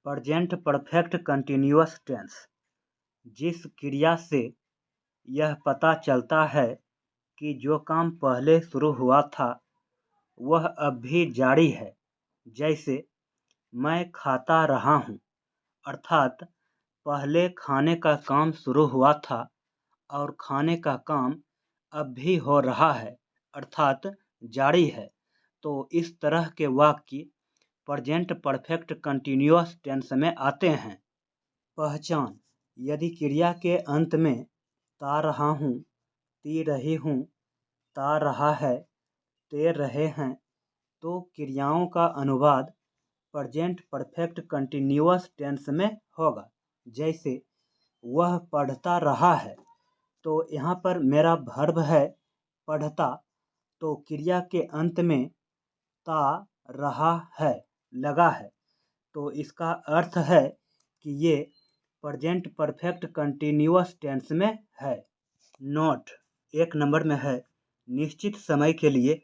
Present perfect continuous tense जिस क्रिया से यह पता चलता है कि जो काम पहले शुरू हुआ था वह अब भी जारी है। जैसे मैं खाता रहा हूँ, अर्थात पहले खाने का काम शुरू हुआ था और खाने का काम अब भी हो रहा है, अर्थात जारी है। तो इस तरह के वाक्य प्रेजेंट परफेक्ट कंटीन्यूअस टेंस में आते हैं। पहचान: यदि क्रिया के अंत में ता रहा हूँ, ती रही हूँ, ता रहा है, ते रहे हैं, तो क्रियाओं का अनुवाद प्रेजेंट परफेक्ट कंटीन्यूअस टेंस में होगा। जैसे वह पढ़ता रहा है, तो यहाँ पर मेरा वर्ब है पढ़ता, तो क्रिया के अंत में ता रहा है लगा है, तो इसका अर्थ है कि ये प्रेजेंट परफेक्ट कंटीन्यूअस टेंस में है। नोट 1 नंबर में है, निश्चित समय के लिए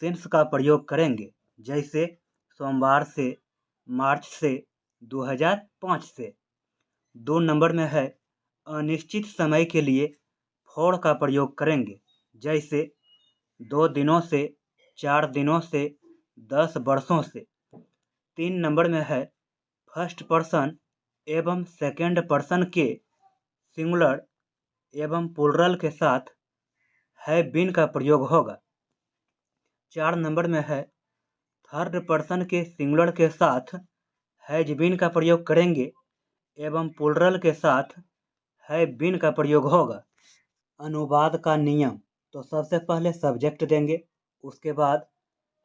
सिंस का प्रयोग करेंगे। जैसे सोमवार से, मार्च से, 2005 से। 2 नंबर में है, अनिश्चित समय के लिए फॉर का प्रयोग करेंगे। जैसे 2 दिनों से, 4 दिनों से, 10 वर्षों से। 3 नंबर में है, फर्स्ट पर्सन एवं सेकंड पर्सन के सिंगुलर एवं प्लूरल के साथ हैव बीन का प्रयोग होगा। 4 नंबर में है, थर्ड पर्सन के सिंगुलर के साथ हैज बीन का प्रयोग करेंगे एवं प्लूरल के साथ हैव बीन का प्रयोग होगा। अनुवाद का नियम: तो सबसे पहले सब्जेक्ट देंगे, उसके बाद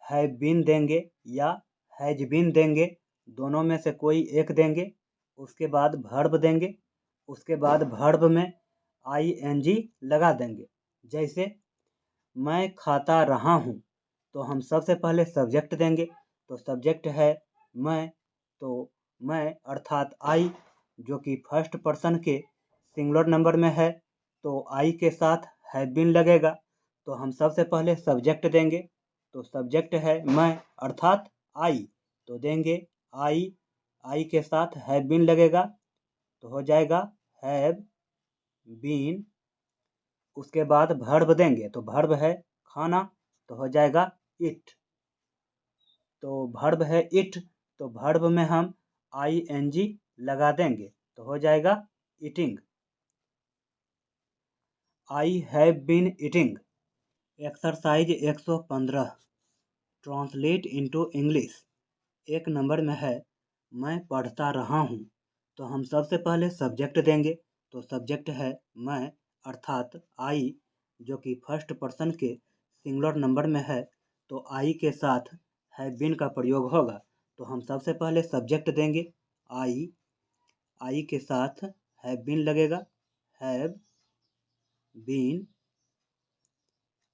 हैव बीन देंगे या हैज बीन देंगे, दोनों में से कोई एक देंगे। उसके बाद वर्ब देंगे, उसके बाद वर्ब में ing लगा देंगे। जैसे मैं खाता रहा हूँ, तो हम सबसे पहले सब्जेक्ट देंगे, तो सब्जेक्ट है मैं, तो मैं अर्थात आई जो कि फर्स्ट पर्सन के सिंगुलर नंबर में है, तो आई के साथ हैव बीन लगेगा, तो हम सबसे पहले सब्जेक्ट देंगे, तो सब्जेक्ट है मैं अर्थात आई, तो देंगे आई के साथ हैव बीन लगेगा, तो हो जाएगा हैव बीन। उसके बाद वर्ब देंगे, तो वर्ब है खाना, तो हो जाएगा इट, तो वर्ब है इट, तो वर्ब में हम ing लगा देंगे, तो हो जाएगा eating. I have been eating. Exercise 115 translate into English. 1 number में है, मैं पढ़ता रहा हूँ, तो हम सबसे पहले सब्जेक्ट देंगे, तो सब्जेक्ट है मैं अर्थात आई जो कि फर्स्ट पर्सन के सिंगुलर नंबर में है, तो आई के साथ हैव बीन का प्रयोग होगा, तो हम सबसे पहले सब्जेक्ट देंगे आई के साथ हैव बीन लगेगा, हैव बीन।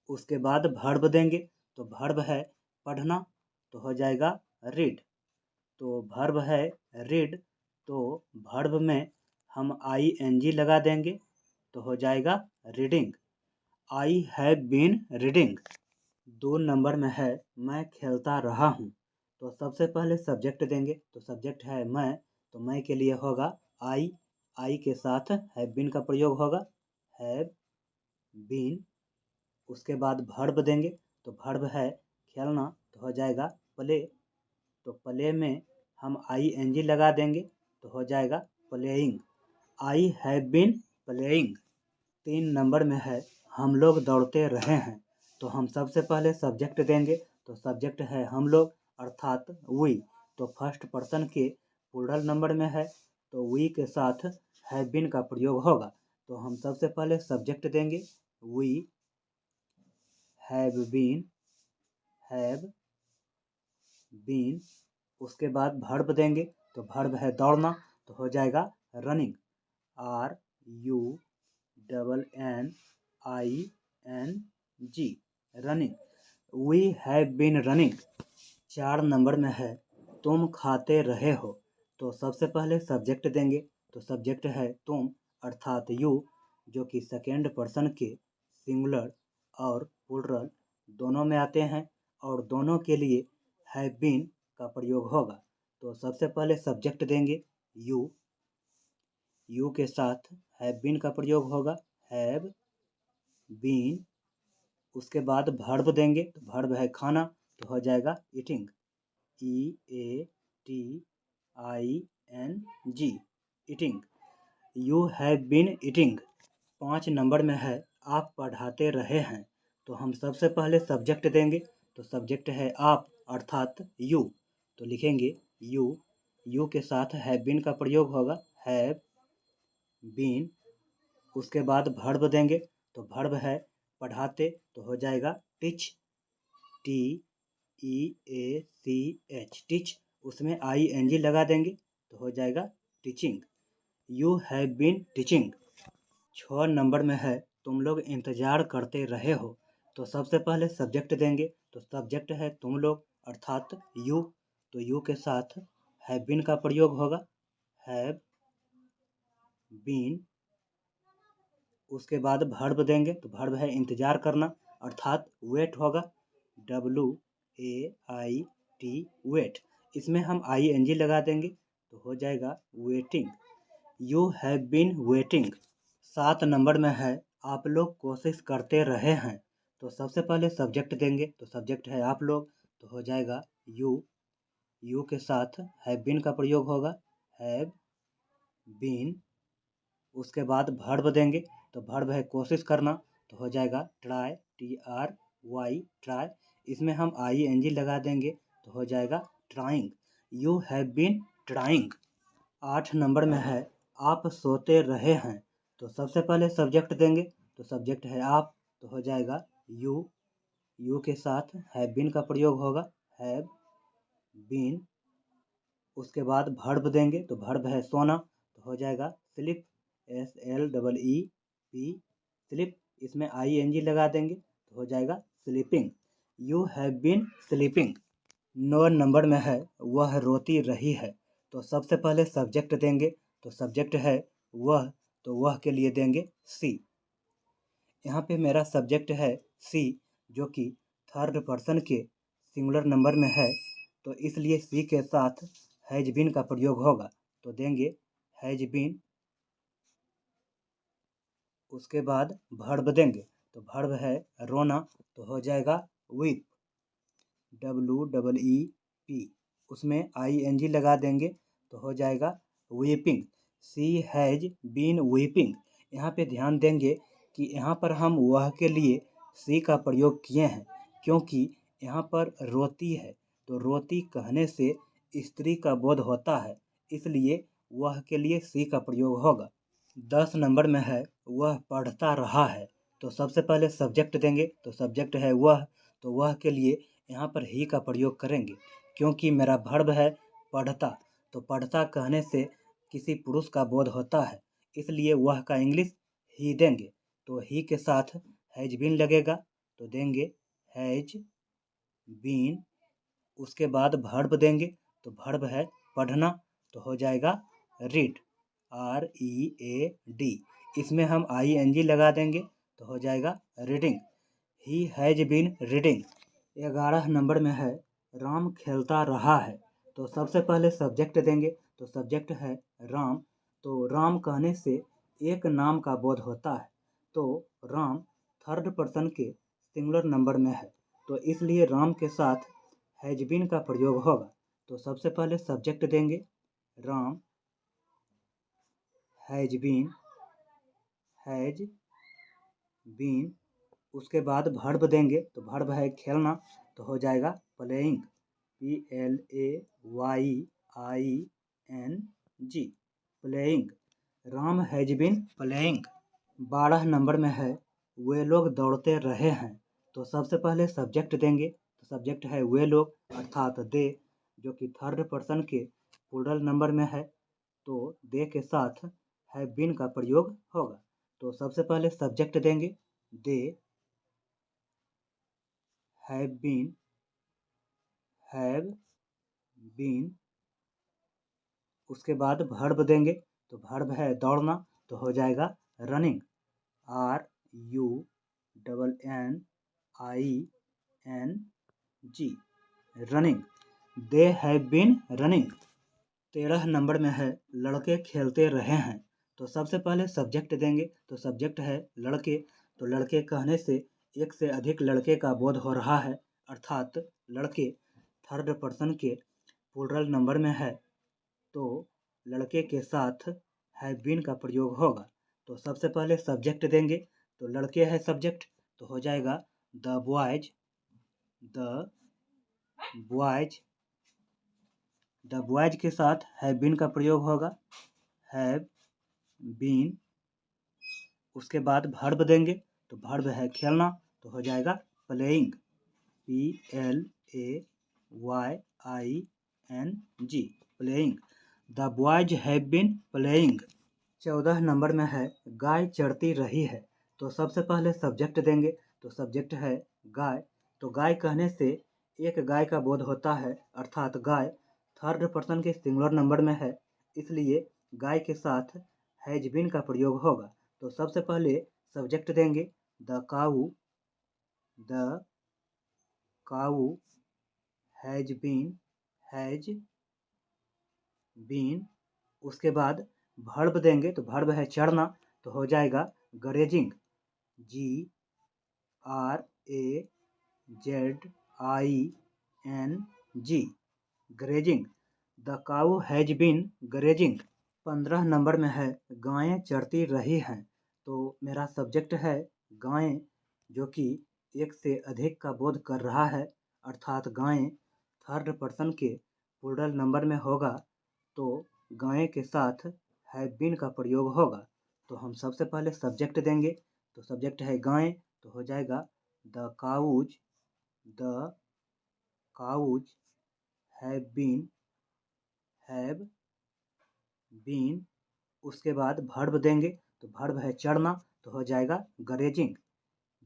उसके बाद वर्ब देंगे, तो वर्ब है पढ़ना, तो हो जाएगा रीड, तो वर्ब है रीड, तो वर्ब में हम ing लगा देंगे, तो हो जाएगा reading. I have been reading. 2 number में है, मैं खेलता रहा हूँ, तो सबसे पहले सब्जेक्ट देंगे, तो सब्जेक्ट है मैं, तो मैं के लिए होगा आई के साथ हैव बीन का प्रयोग होगा, हैव बीन। उसके बाद वर्ब देंगे, तो वर्ब है खेलना, तो हो जाएगा प्ले, तो प्ले में हम ing लगा देंगे, तो हो जाएगा playing. I have been playing. 3 number में है, हम लोग दौड़ते रहे हैं, तो हम सबसे पहले सब्जेक्ट देंगे, तो सब्जेक्ट है हम लोग अर्थात वी, तो फर्स्ट पर्सन के प्लूरल नंबर में है, तो वी के साथ हैव बीन का प्रयोग होगा, तो हम सबसे पहले सब्जेक्ट देंगे वी हैव बीन। उसके बाद वर्ब देंगे, तो वर्ब है दौड़ना, तो हो जाएगा running, RUNNING running. We have been running. 4 number में है, तुम खाते रहे हो, तो सबसे पहले सब्जेक्ट देंगे, तो सब्जेक्ट है तुम अर्थात यू जो कि सेकेंड पर्सन के सिंगुलर और प्लूरल दोनों में आते हैं और दोनों के लिए हैव बीन का प्रयोग होगा, तो तो सबसे पहले सब्जेक्ट देंगे यू। यू के साथ हैव बीन का प्रयोग होगा, हैव बीन। उसके बाद वर्ब देंगे, तो वर्ब है खाना, तो हो जाएगा eating, EATING, eating. You have been eating. 5 number में है आप पढ़ाते रहे हैं, तो हम सबसे पहले सब्जेक्ट देंगे, तो सब्जेक्ट है आप अर्थात यू, तो लिखेंगे यू। यू के साथ हैव बीन का प्रयोग होगा, हैव बीन। उसके बाद वर्ब देंगे, तो वर्ब है पढ़ाते, तो हो जाएगा टीच, TEACH, टीच। उसमें ING लगा देंगे, तो हो जाएगा teaching, you have been teaching. 6 number में है तुम लोग इंतजार करते रहे हो, तो सबसे पहले सब्जेक्ट देंगे, तो सब्जेक्ट है तुम लोग अर्थात यू, तो यू के साथ हैव बीन का प्रयोग होगा, हैव बीन। उसके बाद वर्ब देंगे, तो वर्ब है इंतजार करना अर्थात वेट होगा, WAIT, वेट। इसमें हम ING लगा देंगे, तो हो जाएगा waiting, you have been waiting. 7 number में है आप लोग कोशिश करते रहे हैं, तो सबसे पहले सब्जेक्ट देंगे, तो सब्जेक्ट है आप लोग, तो हो जाएगा यू। यू के साथ हैव बीन का प्रयोग होगा, हैव बीन। उसके बाद वर्ब देंगे, तो वर्ब है कोशिश करना, तो हो जाएगा ट्राई, TRY, ट्राई। इसमें हम ING लगा देंगे, तो हो जाएगा trying, you have been trying. 8 number में है आप सोते रहे हैं, तो सबसे पहले सब्जेक्ट देंगे, तो सब्जेक्ट है आप, तो हो जाएगा यू। यू के साथ हैव बीन का प्रयोग होगा, हैव बीन। उसके बाद वर्ब देंगे, तो वर्ब है सोना, तो हो जाएगा स्लिप, SLEEP, स्लिप। इसमें ING लगा देंगे, तो हो जाएगा sleeping, you have been sleeping. 9 number में है वह रोती रही है, तो सबसे पहले सब्जेक्ट देंगे, तो सब्जेक्ट है वह, तो वह के लिए देंगे सी। यहाँ पे मेरा सब्जेक्ट है सी, जो कि थर्ड पर्सन के सिंगुलर नंबर में है, तो इसलिए सी के साथ हैज बीन का प्रयोग होगा, तो देंगे हैज बीन। उसके बाद वर्ब देंगे, तो वर्ब है रोना, तो हो जाएगा वीप, WEEP। उसमें ING लगा देंगे, तो हो जाएगा weeping, she has been weeping. यहाँ पे ध्यान देंगे कि यहाँ पर हम वह के लिए सी का प्रयोग किए हैं, क्योंकि यहाँ पर रोती है, तो रोती कहने से स्त्री का बोध होता है, इसलिए वह के लिए सी का प्रयोग होगा। 10 नंबर में है वह पढ़ता रहा है, तो सबसे पहले सब्जेक्ट देंगे, तो सब्जेक्ट है वह, तो वह के लिए यहाँ पर ही का प्रयोग करेंगे, क्योंकि मेरा वर्ब है पढ़ता, तो पढ़ता कहने से किसी पुरुष का बोध होता है, इसलिए वह का इंग्लिश ही देंगे, तो ही के साथ हैज बीन लगेगा, तो देंगे हैज बीन। उसके बाद वर्ब देंगे, तो वर्ब है पढ़ना, तो हो जाएगा रीड, READ। इसमें हम ING लगा देंगे, तो हो जाएगा reading, he has been reading. 11 number में है राम खेलता रहा है, तो सबसे पहले सब्जेक्ट देंगे, तो सब्जेक्ट है राम, तो राम कहने से एक नाम का बोध होता है, तो राम थर्ड पर्सन के सिंगुलर नंबर में है, तो इसलिए राम के साथ हैज बीन का प्रयोग होगा, तो सबसे पहले सब्जेक्ट देंगे Ram has been, has been. उसके बाद वर्ब देंगे, तो वर्ब है खेलना, तो हो जाएगा playing, PLAYING, playing, Ram has been playing. 12 number में है वे लोग दौड़ते रहे हैं, तो सबसे पहले सब्जेक्ट देंगे, तो सब्जेक्ट है वे लोग अर्थात दे, जो कि थर्ड पर्सन के प्लूरल नंबर में है, तो दे के साथ हैव बीन का प्रयोग होगा, तो सबसे पहले सब्जेक्ट देंगे they have been, have been. उसके बाद वर्ब देंगे, तो वर्ब है दौड़ना, तो हो जाएगा running, RUNNING, running, they have been running. 13 number में है लड़के खेलते रहे हैं। तो सबसे पहले सब्जेक्ट देंगे, तो सब्जेक्ट है लड़के। तो लड़के कहने से एक से अधिक लड़के का बोध हो रहा है, अर्थात लड़के थर्ड पर्सन के प्लूरल नंबर में है, तो लड़के के साथ हैव बीन का प्रयोग होगा। तो सबसे पहले सब्जेक्ट देंगे, तो लड़के है सब्जेक्ट, तो हो जाएगा the boys. The boys, the boys के साथ हैव बीन का प्रयोग होगा, हैव बीन। उसके बाद वर्ब देंगे, तो वर्ब है खेलना, तो हो जाएगा playing. PLAYING, playing. The boys have been playing. 14 number में है गाय चरती रही है। तो सबसे पहले सब्जेक्ट देंगे, तो सब्जेक्ट है गाय। तो गाय कहने से एक गाय का बोध होता है, अर्थात गाय थर्ड पर्सन के सिंगुलर नंबर में है, इसलिए गाय के साथ हैज बीन का प्रयोग होगा। तो सबसे पहले सब्जेक्ट देंगे the cow. The cow has been, has been. उसके बाद वर्ब देंगे, तो वर्ब है चढ़ना, तो हो जाएगा grazing. GRAZING, grazing. The cow has been grazing. 15 number में है गायें चरती रही हैं। तो मेरा सब्जेक्ट है गायें, जो कि एक से अधिक का बोध कर रहा है, अर्थात गायें थर्ड पर्सन के प्लूरल नंबर में होगा, तो गायें के साथ हैव बीन का प्रयोग होगा। तो हम सबसे पहले सब्जेक्ट देंगे, तो सब्जेक्ट है गायें, तो हो जाएगा the cows. The cows have been, have been. उसके बाद वर्ब देंगे, तो वर्ब है चढ़ना, तो हो जाएगा grazing.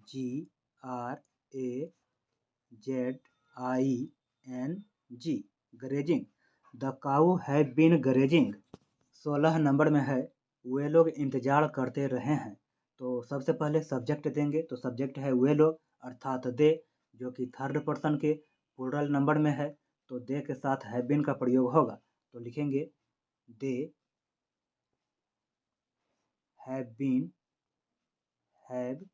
GRAZING, grazing. The cow have been grazing. 16 number में है वे लोग इंतजार करते रहे हैं। तो सबसे पहले सब्जेक्ट देंगे, तो सब्जेक्ट है वे लोग, अर्थात दे, जो कि थर्ड पर्सन के प्लूरल नंबर में है, तो दे के साथ हैव बीन का प्रयोग होगा। तो लिखेंगे they have been, have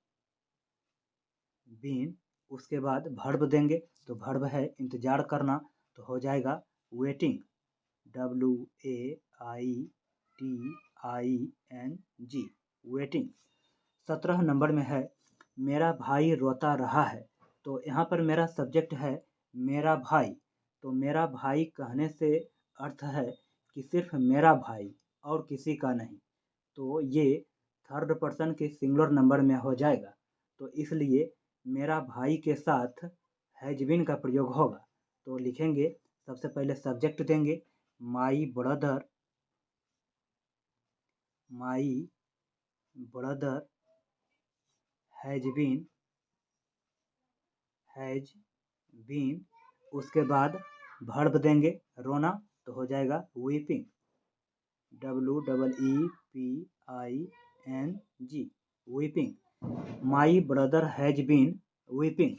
been. उसके बाद वर्ब देंगे, तो वर्ब है इंतजार करना, तो हो जाएगा वेटिंग। WAITING, waiting. 17 नंबर में है मेरा भाई रोता रहा है। तो यहाँ पर मेरा सब्जेक्ट है मेरा भाई। तो मेरा भाई कहने से अर्थ है कि सिर्फ मेरा भाई और किसी का नहीं, तो ये थर्ड पर्सन के सिंगुलर नंबर में हो जाएगा, तो इसलिए मेरा भाई के साथ हैज बीन का प्रयोग होगा। तो लिखेंगे, सबसे पहले सब्जेक्ट देंगे my brother. My brother has been, has been. उसके बाद वर्ब देंगे रोना, तो हो जाएगा weeping. WEEPING, weeping. My brother has been weeping.